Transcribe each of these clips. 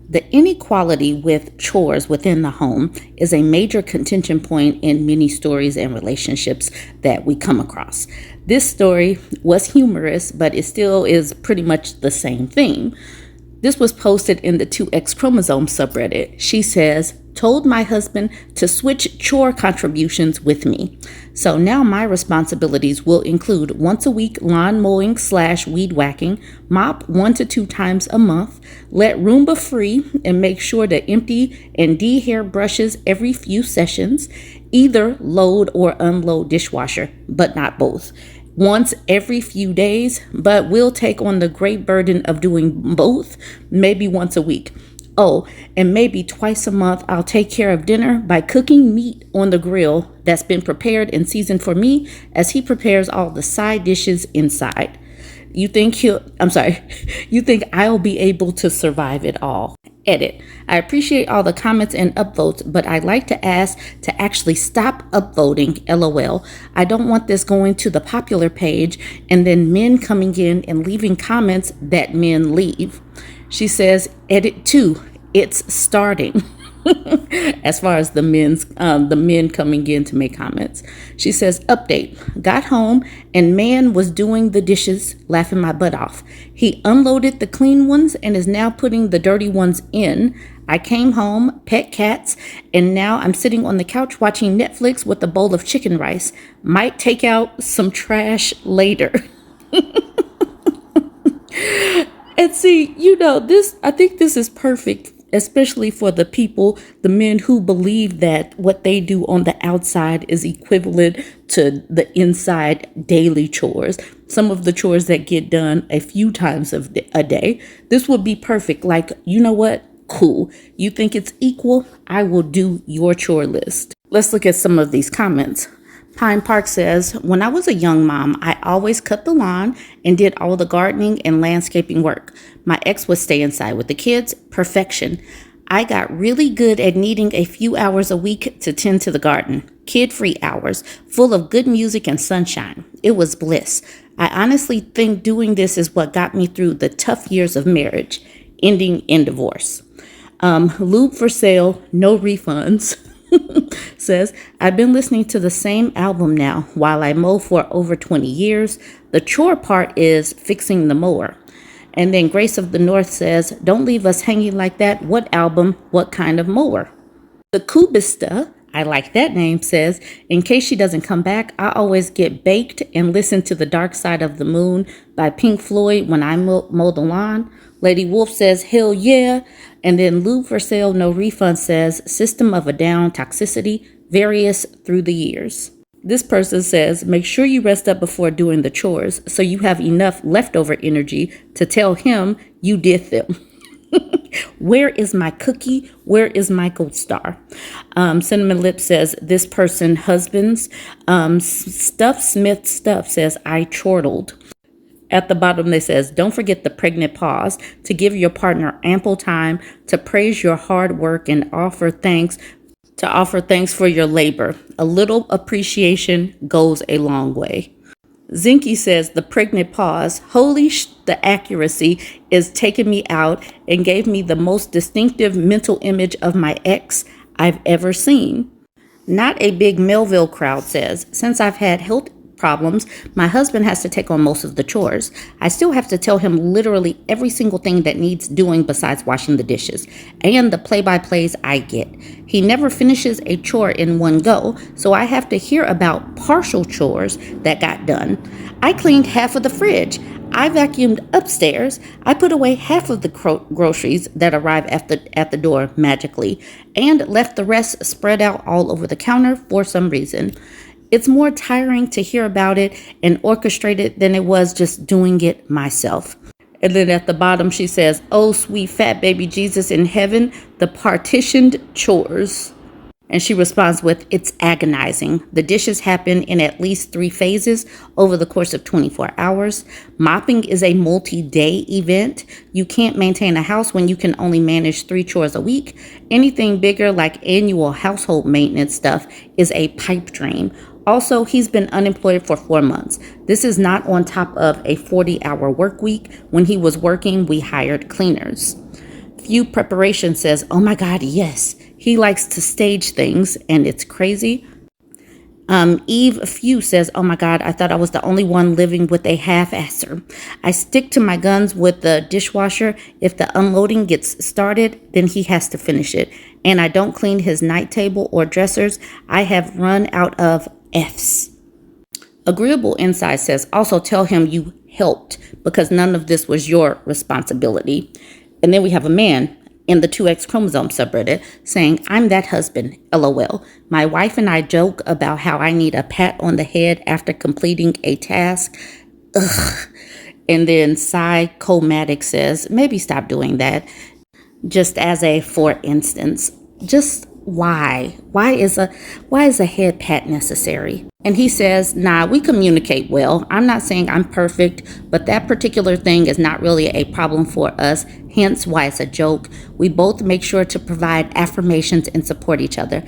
The inequality with chores within the home is a major contention point in many stories and relationships that we come across. This story was humorous, but it still is pretty much the same theme. This was posted in the 2X chromosome subreddit. She says, told my husband to switch chore contributions with me. So now my responsibilities will include once a week lawn mowing / weed whacking, mop 1 to 2 times a month, let Roomba free and make sure to empty and de-hair brushes every few sessions, either load or unload dishwasher, but not both. Once every few days, but we'll take on the great burden of doing both, maybe once a week. Oh, and maybe twice a month, I'll take care of dinner by cooking meat on the grill that's been prepared and seasoned for me as he prepares all the side dishes inside. You think I'll be able to survive it all? Edit. I appreciate all the comments and upvotes, but I'd like to ask to actually stop upvoting, LOL. I don't want this going to the popular page and then men coming in and leaving comments that men leave. She says, edit 2, it's starting. As far as the men coming in to make comments. She says, update, got home and man was doing the dishes, laughing my butt off. He unloaded the clean ones and is now putting the dirty ones in. I came home, pet cats, and now I'm sitting on the couch watching Netflix with a bowl of chicken rice. Might take out some trash later. And see, I think this is perfect, especially for the people, the men who believe that what they do on the outside is equivalent to the inside daily chores. Some of the chores that get done a few times a day. This would be perfect. Like, you know what? Cool. You think it's equal? I will do your chore list. Let's look at some of these comments. Pine Park says, when I was a young mom, I always cut the lawn and did all the gardening and landscaping work. My ex would stay inside with the kids. Perfection. I got really good at needing a few hours a week to tend to the garden. Kid-free hours, full of good music and sunshine. It was bliss. I honestly think doing this is what got me through the tough years of marriage, ending in divorce. Lube for sale, no refunds. Says, I've been listening to the same album now while I mow for over 20 years. The chore part is fixing the mower. And then Grace of the North says, don't leave us hanging like that. What album? What kind of mower? The Kubista, I like that name, says, in case she doesn't come back, I always get baked and listen to The Dark Side of the Moon by Pink Floyd when I mow the lawn. Lady Wolf says, hell yeah. And then Lube for Sale, No Refund says, System of a Down, toxicity, various through the years. This person says, make sure you rest up before doing the chores so you have enough leftover energy to tell him you did them. Where is my cookie? Where is my gold star? Cinnamon Lip says, this person husbands. Stuff Smith Stuff says, I chortled. At the bottom, they says, don't forget the pregnant pause to give your partner ample time to praise your hard work and offer thanks for your labor. A little appreciation goes a long way. Zinky says, the pregnant pause, the accuracy is taking me out and gave me the most distinctive mental image of my ex I've ever seen. Not a big Melville crowd says, since I've had health problems, my husband has to take on most of the chores. I still have to tell him literally every single thing that needs doing besides washing the dishes and the play-by-plays I get. He never finishes a chore in one go, so I have to hear about partial chores that got done. I cleaned half of the fridge. I vacuumed upstairs. I put away half of the groceries that arrive at the door magically and left the rest spread out all over the counter for some reason. It's more tiring to hear about it and orchestrate it than it was just doing it myself. And then at the bottom, she says, oh, sweet fat baby Jesus in heaven, the partitioned chores. And she responds with, it's agonizing. The dishes happen in at least 3 phases over the course of 24 hours. Mopping is a multi-day event. You can't maintain a house when you can only manage 3 chores a week. Anything bigger like annual household maintenance stuff is a pipe dream. Also, he's been unemployed for 4 months. This is not on top of a 40-hour work week. When he was working, we hired cleaners. Few Preparation says, oh my God, yes. He likes to stage things and it's crazy. Eve Few says, oh my God, I thought I was the only one living with a half-asser. I stick to my guns with the dishwasher. If the unloading gets started, then he has to finish it. And I don't clean his night table or dressers. I have run out of F's. Agreeable Inside says, also tell him you helped because none of this was your responsibility. And then we have a man in the 2X chromosome subreddit saying, I'm that husband, LOL. My wife and I joke about how I need a pat on the head after completing a task. Ugh. And then Psychomatic says, maybe stop doing that. Just as a for instance, just why? Why is a head pat necessary? And he says, nah, we communicate well. I'm not saying I'm perfect, but that particular thing is not really a problem for us, hence why it's a joke. We both make sure to provide affirmations and support each other.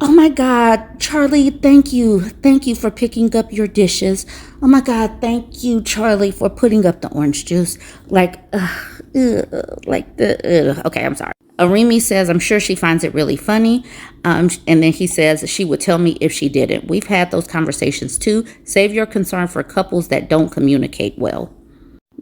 Oh my God, Charlie, thank you. Thank you for picking up your dishes. Oh my God, thank you, Charlie, for putting up the orange juice. Okay, I'm sorry. Arimi says, I'm sure she finds it really funny. And then he says she would tell me if she didn't. We've had those conversations too. Save your concern for couples that don't communicate well.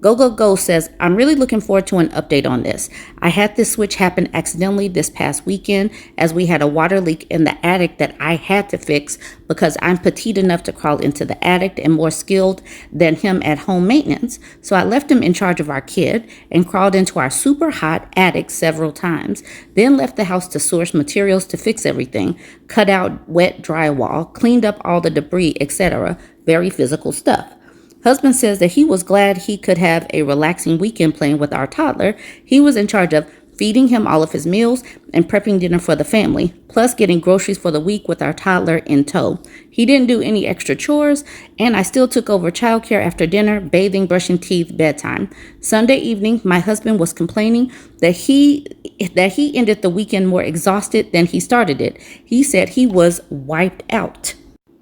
Go says, I'm really looking forward to an update on this. I had this switch happen accidentally this past weekend as we had a water leak in the attic that I had to fix because I'm petite enough to crawl into the attic and more skilled than him at home maintenance. So I left him in charge of our kid and crawled into our super hot attic several times, then left the house to source materials to fix everything, cut out wet drywall, cleaned up all the debris, etc. Very physical stuff. Husband says that he was glad he could have a relaxing weekend playing with our toddler. He was in charge of feeding him all of his meals and prepping dinner for the family, plus getting groceries for the week with our toddler in tow. He didn't do any extra chores, and I still took over childcare after dinner, bathing, brushing teeth, bedtime. Sunday evening, my husband was complaining that he ended the weekend more exhausted than he started it. He said he was wiped out.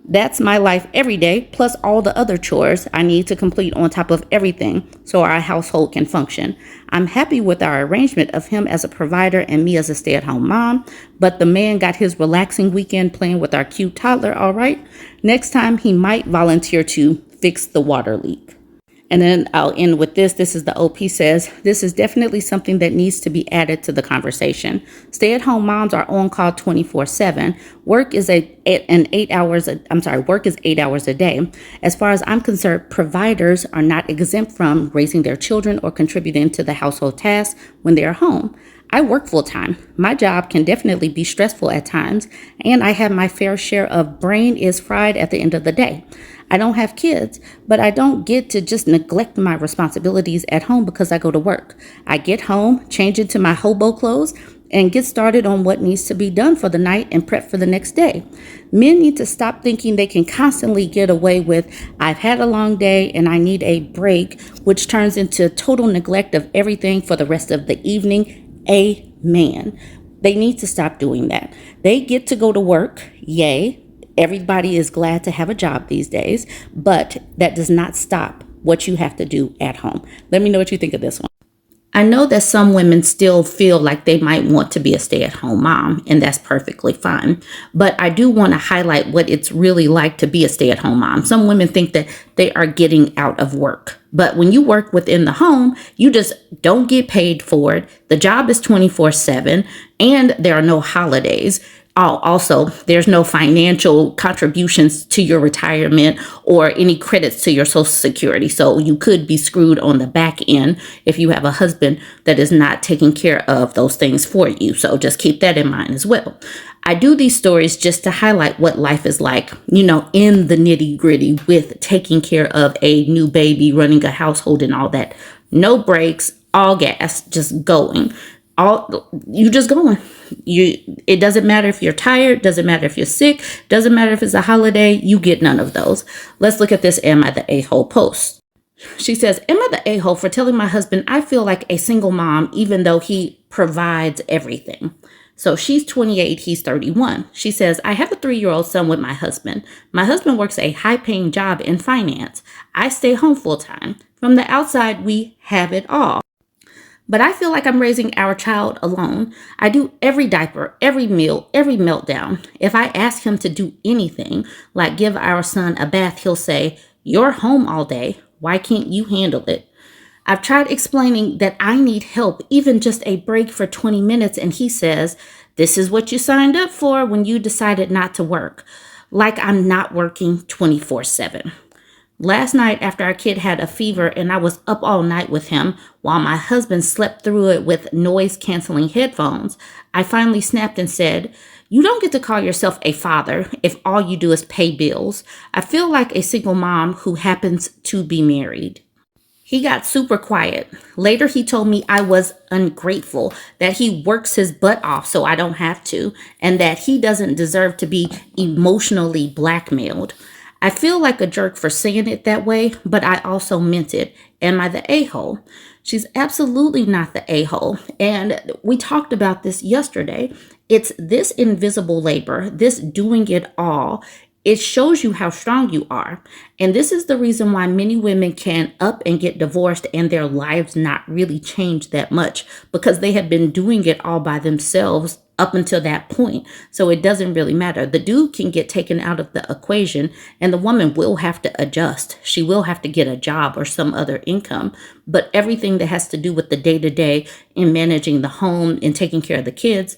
That's my life every day, plus all the other chores I need to complete on top of everything so our household can function. I'm happy with our arrangement of him as a provider and me as a stay-at-home mom, but the man got his relaxing weekend playing with our cute toddler, all right? Next time, he might volunteer to fix the water leak. And then I'll end with this. This is the OP says, this is definitely something that needs to be added to the conversation. Stay-at-home moms are on call 24/7. Work is 8 hours a day. As far as I'm concerned, providers are not exempt from raising their children or contributing to the household tasks when they're home. I work full time. My job can definitely be stressful at times, and I have my fair share of brain is fried at the end of the day. I don't have kids, but I don't get to just neglect my responsibilities at home because I go to work. I get home, change into my hobo clothes, and get started on what needs to be done for the night and prep for the next day. Men need to stop thinking they can constantly get away with, I've had a long day and I need a break, which turns into total neglect of everything for the rest of the evening. Amen. They need to stop doing that. They get to go to work. Yay. Everybody is glad to have a job these days, but that does not stop what you have to do at home. Let me know what you think of this one. I know that some women still feel like they might want to be a stay-at-home mom, and that's perfectly fine. But I do want to highlight what it's really like to be a stay-at-home mom. Some women think that they are getting out of work. But when you work within the home, you just don't get paid for it. The job is 24/7, and there are no holidays. Also, there's no financial contributions to your retirement or any credits to your Social Security. So you could be screwed on the back end if you have a husband that is not taking care of those things for you. So just keep that in mind as well. I do these stories just to highlight what life is like, in the nitty gritty with taking care of a new baby, running a household and all that. No breaks, all gas, just going. You just going. It doesn't matter if you're tired, doesn't matter if you're sick, doesn't matter if it's a holiday, you get none of those. Let's look at this Am I the A-hole post. She says, am I the a-hole for telling my husband I feel like a single mom even though he provides everything? So she's 28, he's 31. She says, I have a 3-year-old son with my husband. My husband works a high-paying job in finance. I stay home full time. From the outside, we have it all. But I feel like I'm raising our child alone. I do every diaper, every meal, every meltdown. If I ask him to do anything, like give our son a bath, he'll say, "You're home all day. Why can't you handle it?" I've tried explaining that I need help, even just a break for 20 minutes, and he says, "This is what you signed up for when you decided not to work." Like I'm not working 24/7. Last night, after our kid had a fever and I was up all night with him while my husband slept through it with noise canceling headphones, I finally snapped and said, "You don't get to call yourself a father if all you do is pay bills." I feel like a single mom who happens to be married. He got super quiet. Later, he told me I was ungrateful, that he works his butt off so I don't have to, and that he doesn't deserve to be emotionally blackmailed. I feel like a jerk for saying it that way, but I also meant it. Am I the a-hole? She's absolutely not the a-hole. And we talked about this yesterday. It's this invisible labor, this doing it all. It shows you how strong you are. And this is the reason why many women can up and get divorced and their lives not really change that much, because they have been doing it all by themselves up until that point. So it doesn't really matter. The dude can get taken out of the equation and the woman will have to adjust. She will have to get a job or some other income. But everything that has to do with the day-to-day in managing the home and taking care of the kids,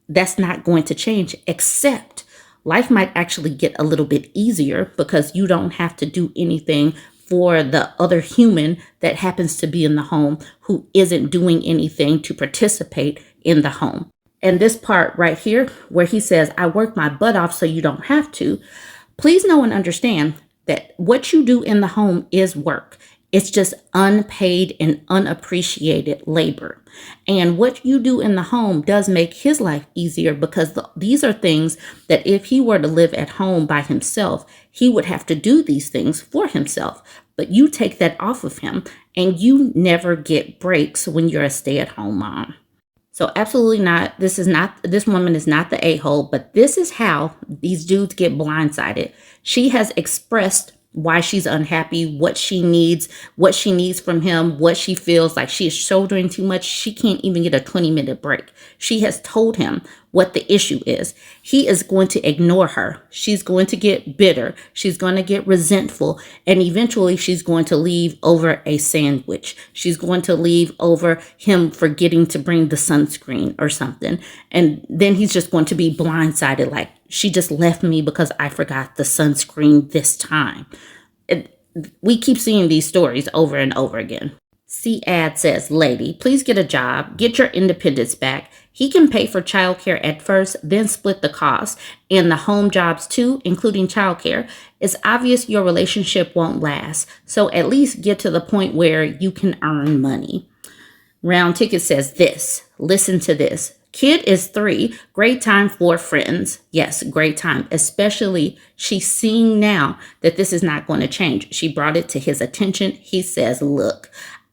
that's not going to change, except life might actually get a little bit easier because you don't have to do anything for the other human that happens to be in the home who isn't doing anything to participate in the home. And this part right here, where he says, "I work my butt off so you don't have to," please know and understand that what you do in the home is work. It's just unpaid and unappreciated labor. And what you do in the home does make his life easier, because these are things that if he were to live at home by himself, he would have to do these things for himself. But you take that off of him and you never get breaks when you're a stay-at-home mom. So absolutely not. This woman is not the a-hole, but this is how these dudes get blindsided. She has expressed why she's unhappy, what she needs from him, what she feels like she is shouldering too much. She can't even get a 20-minute break. She has told him what the issue is. He is going to ignore her. She's going to get bitter. She's going to get resentful. And eventually she's going to leave over a sandwich. She's going to leave over him forgetting to bring the sunscreen or something. And then he's just going to be blindsided, like, she just left me because I forgot the sunscreen this time. We keep seeing these stories over and over again. C-Ad says, "Lady, please get a job. Get your independence back. He can pay for childcare at first, then split the cost. And the home jobs too, including childcare. It's obvious your relationship won't last. So at least get to the point where you can earn money." Round Ticket says this. Listen to this. "Kid is 3. Great time for friends." Yes, great time. Especially she's seeing now that this is not going to change. She brought it to his attention. He says, "Look,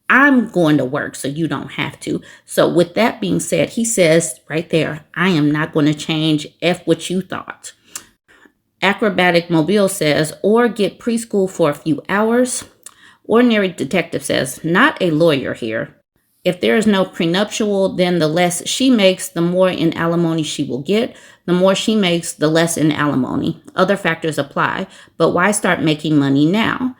I'm going to work so you don't have to." So with that being said, he says right there, "I am not going to change. F what you thought." Acrobatic Mobile says, "Or get preschool for a few hours." Ordinary Detective says, "Not a lawyer here. If there is no prenuptial, then the less she makes, the more in alimony she will get. The more she makes, the less in alimony. Other factors apply, but why start making money now?"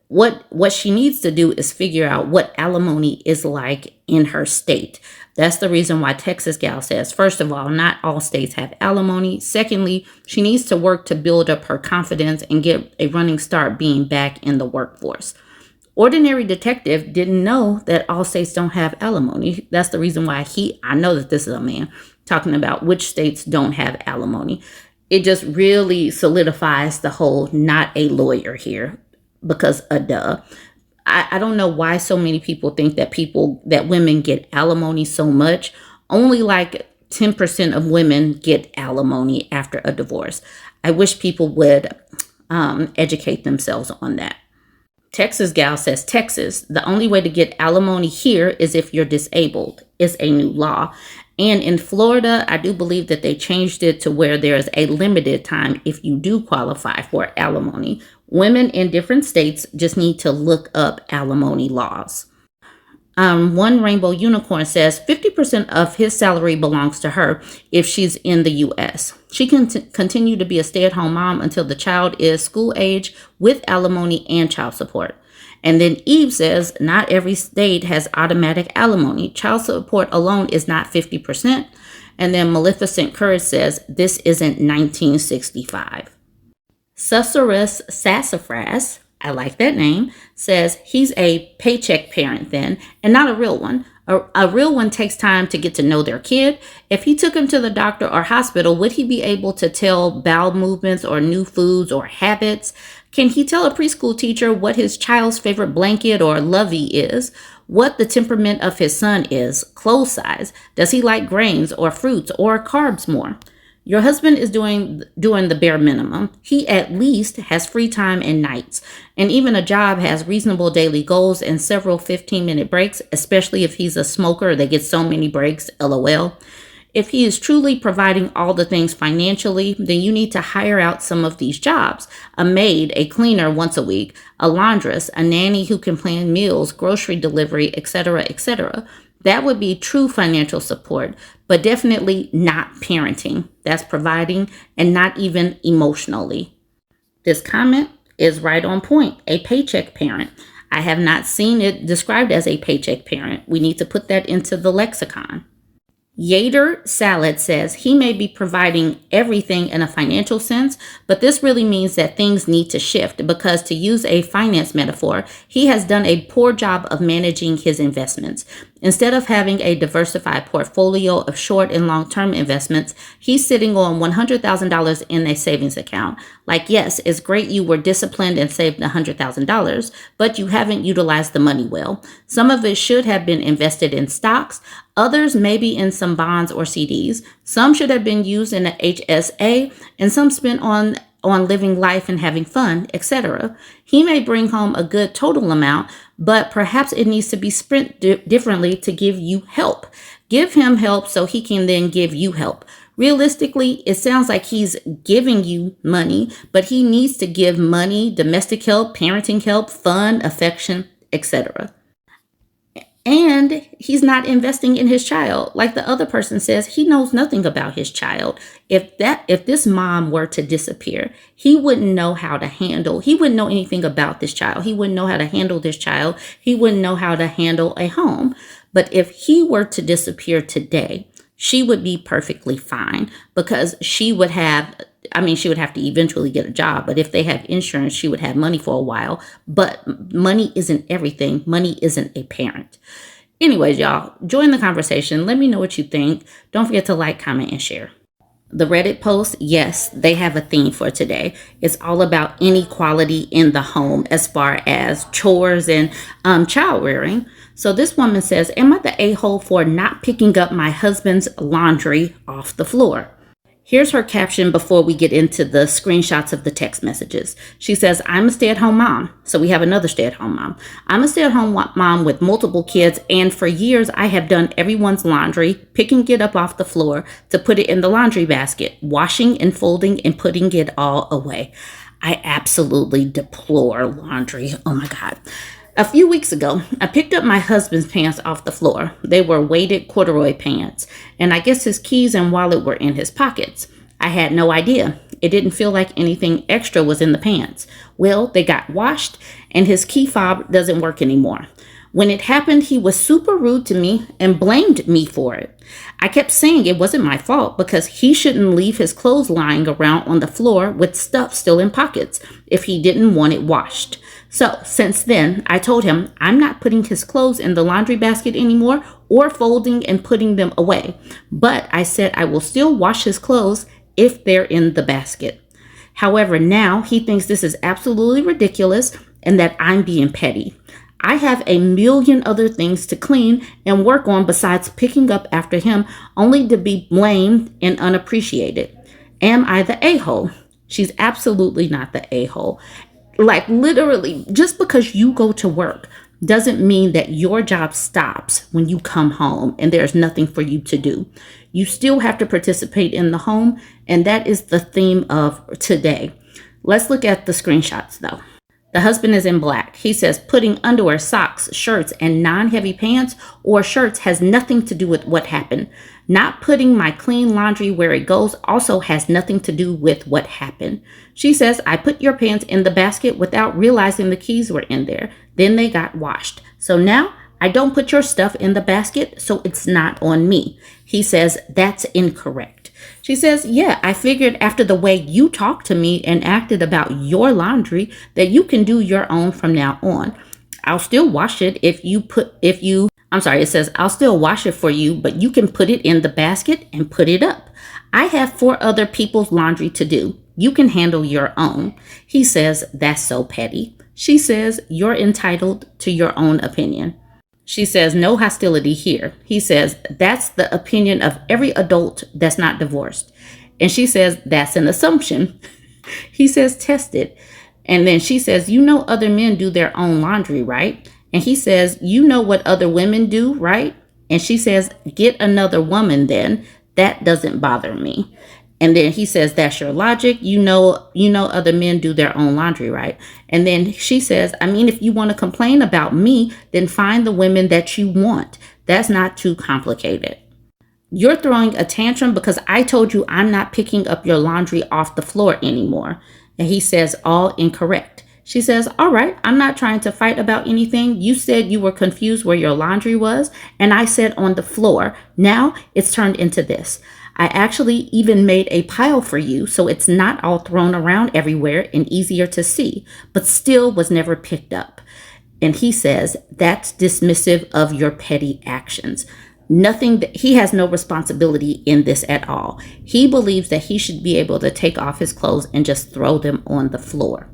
What she needs to do is figure out what alimony is like in her state. That's the reason why Texas Gal says, first of all, not all states have alimony. Secondly, she needs to work to build up her confidence and get a running start being back in the workforce. Ordinary Detective didn't know that all states don't have alimony. That's the reason why I know that this is a man talking about which states don't have alimony. It just really solidifies the whole not a lawyer here, because duh. I don't know why so many people think that women get alimony so much. Only like 10% of women get alimony after a divorce. I wish people would educate themselves on that. Texas Gal says, "Texas, the only way to get alimony here is if you're disabled. It's a new law. And in Florida, I do believe that they changed it to where there is a limited time if you do qualify for alimony. Women in different states just need to look up alimony laws." One rainbow unicorn says 50% of his salary belongs to her if she's in the U.S. She can continue to be a stay-at-home mom until the child is school age with alimony and child support. And then Eve says not every state has automatic alimony. Child support alone is not 50%. And then Maleficent Courage says this isn't 1965. Susurrus Sassafras, I like that name, says he's a paycheck parent then, and not a real one. A real one takes time to get to know their kid. If he took him to the doctor or hospital, would he be able to tell bowel movements or new foods or habits? Can he tell a preschool teacher what his child's favorite blanket or lovey is? What the temperament of his son is? Clothes size? Does he like grains or fruits or carbs more? Your husband is doing the bare minimum. He at least has free time and nights. And even a job has reasonable daily goals and several 15-minute breaks, especially if he's a smoker that gets so many breaks, LOL. If he is truly providing all the things financially, then you need to hire out some of these jobs. A maid, a cleaner once a week, a laundress, a nanny who can plan meals, grocery delivery, etc., etc. That would be true financial support, but definitely not parenting. That's providing and not even emotionally. This comment is right on point. A paycheck parent. I have not seen it described as a paycheck parent. We need to put that into the lexicon. Yater Salad says he may be providing everything in a financial sense, but this really means that things need to shift because, to use a finance metaphor, he has done a poor job of managing his investments. Instead of having a diversified portfolio of short and long-term investments, he's sitting on $100,000 in a savings account. Like, yes, it's great you were disciplined and saved $100,000, but you haven't utilized the money well. Some of it should have been invested in stocks, others maybe in some bonds or CDs. Some should have been used in an HSA, and some spent on living life and having fun, etc. He may bring home a good total amount, but perhaps it needs to be spent differently to give you help. Give him help so he can then give you help. Realistically, it sounds like he's giving you money, but he needs to give money, domestic help, parenting help, fun, affection, etc. And he's not investing in his child. Like the other person says, he knows nothing about his child. If this mom were to disappear, he wouldn't know how to handle. He wouldn't know anything about this child. He wouldn't know how to handle this child. He wouldn't know how to handle a home. But if he were to disappear today, she would be perfectly fine because she would have to eventually get a job, but if they have insurance, she would have money for a while. But money isn't everything. Money isn't a parent. Anyways, y'all, join the conversation. Let me know what you think. Don't forget to like, comment, and share. The Reddit post, yes, they have a theme for today. It's all about inequality in the home as far as chores and child rearing. So this woman says, am I the a-hole for not picking up my husband's laundry off the floor? Here's her caption before we get into the screenshots of the text messages. She says, I'm a stay-at-home mom. So we have another stay-at-home mom. I'm a stay-at-home mom with multiple kids, and for years I have done everyone's laundry, picking it up off the floor to put it in the laundry basket, washing and folding and putting it all away. I absolutely deplore laundry. Oh my God. A few weeks ago, I picked up my husband's pants off the floor. They were weighted corduroy pants, and I guess his keys and wallet were in his pockets. I had no idea. It didn't feel like anything extra was in the pants. Well, they got washed, and his key fob doesn't work anymore. When it happened, he was super rude to me and blamed me for it. I kept saying it wasn't my fault because he shouldn't leave his clothes lying around on the floor with stuff still in pockets if he didn't want it washed. So since then, I told him I'm not putting his clothes in the laundry basket anymore or folding and putting them away. But I said I will still wash his clothes if they're in the basket. However, now he thinks this is absolutely ridiculous and that I'm being petty. I have a million other things to clean and work on besides picking up after him, only to be blamed and unappreciated. Am I the a-hole? She's absolutely not the a-hole. Like literally, just because you go to work doesn't mean that your job stops when you come home and there's nothing for you to do. You still have to participate in the home, and that is the theme of today. Let's look at the screenshots though. The husband is in black. He says putting underwear, socks, shirts, and non-heavy pants or shirts has nothing to do with what happened. Not putting my clean laundry where it goes also has nothing to do with what happened. She says, I put your pants in the basket without realizing the keys were in there. Then they got washed. So now I don't put your stuff in the basket, so it's not on me. He says, that's incorrect. She says, yeah, I figured after the way you talked to me and acted about your laundry that you can do your own from now on. I'll still wash it it says, I'll still wash it for you, but you can put it in the basket and put it up. I have 4 other people's laundry to do. You can handle your own. He says, that's so petty. She says, you're entitled to your own opinion. She says, no hostility here. He says, that's the opinion of every adult that's not divorced. And she says, that's an assumption. He says, test it. And then she says, you know other men do their own laundry, right? And he says, you know what other women do, right? And she says, get another woman then. That doesn't bother me. And then he says, that's your logic. You know other men do their own laundry, right? And then she says, I mean, if you want to complain about me, then find the women that you want. That's not too complicated. You're throwing a tantrum because I told you I'm not picking up your laundry off the floor anymore. And he says, all incorrect. She says, all right, I'm not trying to fight about anything. You said you were confused where your laundry was, and I said on the floor. Now it's turned into this. I actually even made a pile for you so it's not all thrown around everywhere and easier to see, but still was never picked up. And he says that's dismissive of your petty actions. He has no responsibility in this at all. He believes that he should be able to take off his clothes and just throw them on the floor.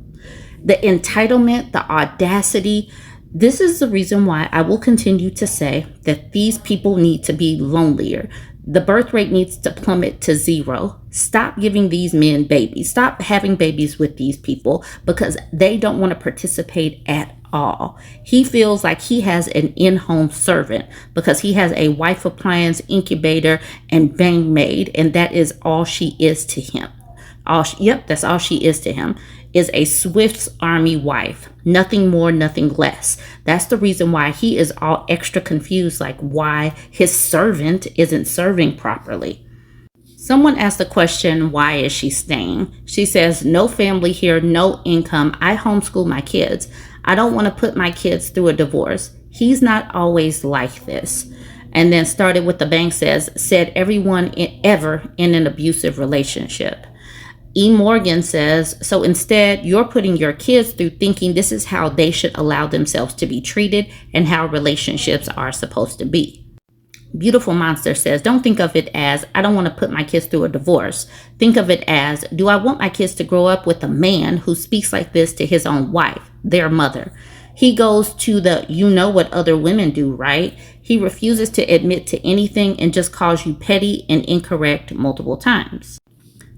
The entitlement, the audacity, this is the reason why I will continue to say that these people need to be lonelier. The birth rate needs to plummet to 0. Stop giving these men babies. Stop having babies with these people because they don't want to participate at all. He feels like he has an in-home servant because he has a wife appliance, incubator, and bang maid, and that is all she is to him. That's all she is to him, is a Swiss Army wife. Nothing more, nothing less. That's the reason why he is all extra confused, like why his servant isn't serving properly. Someone asked the question, why is she staying? She says, no family here, no income. I homeschool my kids. I don't want to put my kids through a divorce. He's not always like this. And then started with the bank said everyone ever in an abusive relationship. E. Morgan says, so instead, you're putting your kids through thinking this is how they should allow themselves to be treated and how relationships are supposed to be. Beautiful Monster says, don't think of it as, I don't want to put my kids through a divorce. Think of it as, do I want my kids to grow up with a man who speaks like this to his own wife, their mother? He goes to the, you know what other women do, right? He refuses to admit to anything and just calls you petty and incorrect multiple times.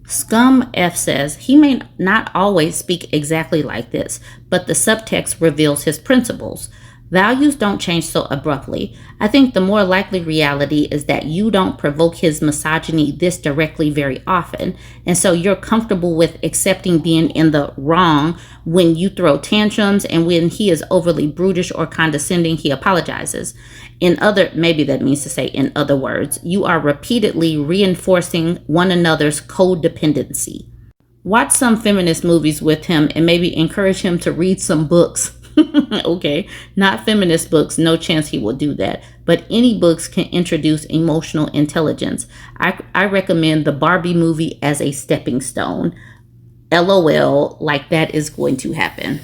Scum F says, he may not always speak exactly like this, but the subtext reveals his principles. Values don't change so abruptly. I think the more likely reality is that you don't provoke his misogyny this directly very often, and so you're comfortable with accepting being in the wrong when you throw tantrums, and when he is overly brutish or condescending, he apologizes. Maybe that means to say in other words, you are repeatedly reinforcing one another's codependency. Watch some feminist movies with him and maybe encourage him to read some books. Okay, not feminist books, no chance he will do that. But any books can introduce emotional intelligence. I recommend the Barbie movie as a stepping stone. LOL, like that is going to happen.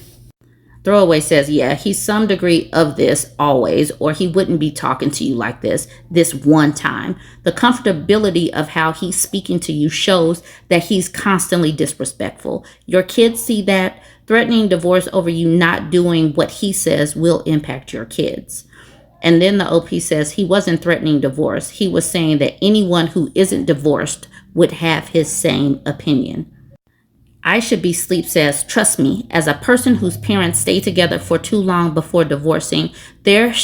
Throwaway says, yeah, he's some degree of this always, or he wouldn't be talking to you like this one time. The comfortability of how he's speaking to you shows that he's constantly disrespectful. Your kids see that. Threatening divorce over you not doing what he says will impact your kids. And then the OP says he wasn't threatening divorce. He was saying that anyone who isn't divorced would have his same opinion. I Should Be Sleep says, trust me, as a person whose parents stayed together for too long before divorcing, their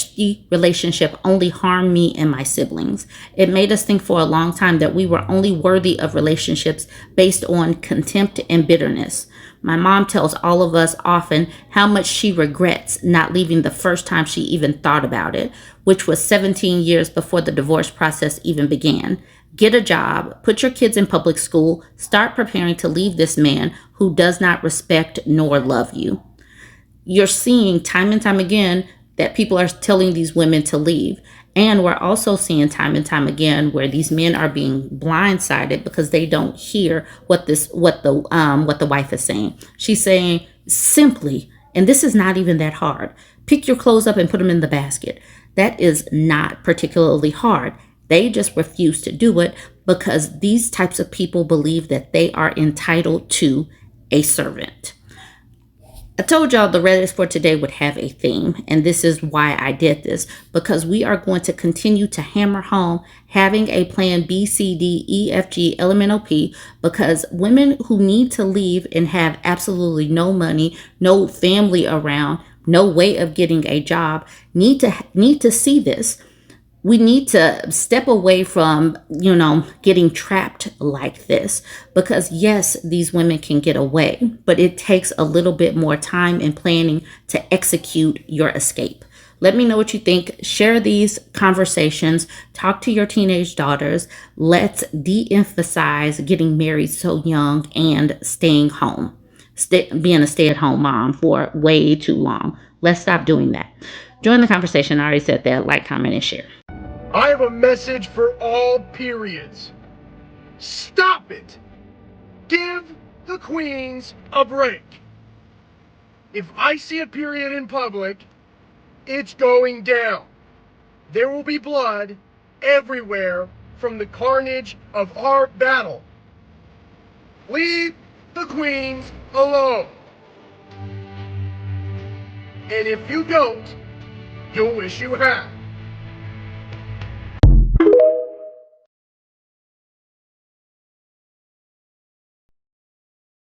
relationship only harmed me and my siblings. It made us think for a long time that we were only worthy of relationships based on contempt and bitterness. My mom tells all of us often how much she regrets not leaving the first time she even thought about it, which was 17 years before the divorce process even began. Get a job, put your kids in public school, start preparing to leave this man who does not respect nor love you. You're seeing time and time again that people are telling these women to leave. And we're also seeing time and time again where these men are being blindsided because they don't hear what the wife is saying. She's saying simply, and this is not even that hard. Pick your clothes up and put them in the basket. That is not particularly hard. They just refuse to do it because these types of people believe that they are entitled to a servant. I told y'all the Reddit for today would have a theme, and this is why I did this, because we are going to continue to hammer home having a plan B, C, D, E, F, G, L, M, N, O, P, because women who need to leave and have absolutely no money, no family around, no way of getting a job, need to see this. We need to step away from, getting trapped like this because yes, these women can get away, but it takes a little bit more time and planning to execute your escape. Let me know what you think. Share these conversations. Talk to your teenage daughters. Let's de-emphasize getting married so young and staying home, being a stay-at-home mom for way too long. Let's stop doing that. Join the conversation. I already said that. Like, comment, and share. I have a message for all periods. Stop it. Give the queens a break. If I see a period in public, it's going down. There will be blood everywhere from the carnage of our battle. Leave the queens alone. And if you don't, you'll wish you had.